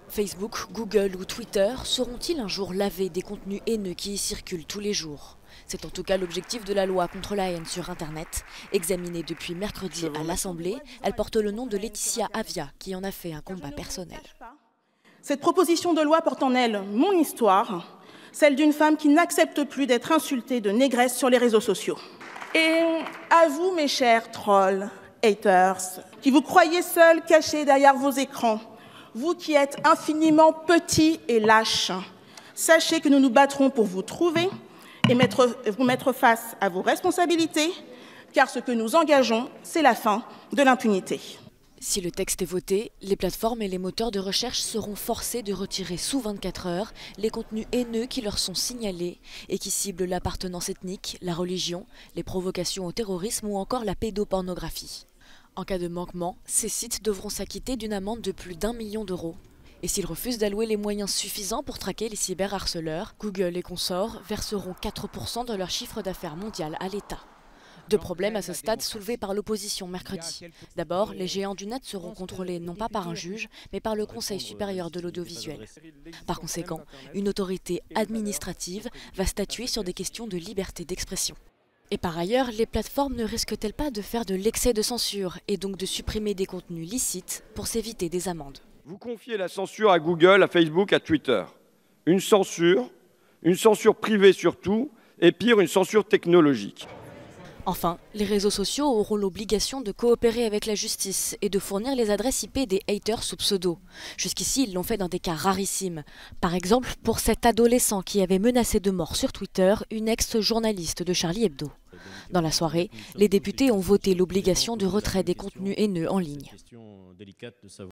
Facebook, Google ou Twitter seront-ils un jour lavés des contenus haineux qui y circulent tous les jours? C'est en tout cas l'objectif de la loi contre la haine sur Internet. Examinée depuis mercredi à l'Assemblée, elle porte le nom de Laetitia Avia, qui en a fait un combat personnel. Cette proposition de loi porte en elle mon histoire, celle d'une femme qui n'accepte plus d'être insultée de négresse sur les réseaux sociaux. Et à vous, mes chers trolls, haters, qui vous croyez seuls cachés derrière vos écrans, vous qui êtes infiniment petits et lâches, sachez que nous nous battrons pour vous trouver et vous mettre face à vos responsabilités, car ce que nous engageons, c'est la fin de l'impunité. Si le texte est voté, les plateformes et les moteurs de recherche seront forcés de retirer sous 24 heures les contenus haineux qui leur sont signalés et qui ciblent l'appartenance ethnique, la religion, les provocations au terrorisme ou encore la pédopornographie. En cas de manquement, ces sites devront s'acquitter d'une amende de plus d'1 million d'euros. Et s'ils refusent d'allouer les moyens suffisants pour traquer les cyberharceleurs, Google et consorts verseront 4% de leur chiffre d'affaires mondial à l'État. Deux problèmes à ce stade soulevés par l'opposition mercredi. D'abord, les géants du net seront contrôlés non pas par un juge, mais par le Conseil supérieur de l'audiovisuel. Par conséquent, une autorité administrative va statuer sur des questions de liberté d'expression. Et par ailleurs, les plateformes ne risquent-elles pas de faire de l'excès de censure et donc de supprimer des contenus licites pour s'éviter des amendes? Vous confiez la censure à Google, à Facebook, à Twitter. Une censure privée surtout, et pire, une censure technologique. Enfin, les réseaux sociaux auront l'obligation de coopérer avec la justice et de fournir les adresses IP des haters sous pseudo. Jusqu'ici, ils l'ont fait dans des cas rarissimes. Par exemple, pour cet adolescent qui avait menacé de mort sur Twitter une ex-journaliste de Charlie Hebdo. Dans la soirée, les députés ont voté l'obligation de retrait des contenus haineux en ligne.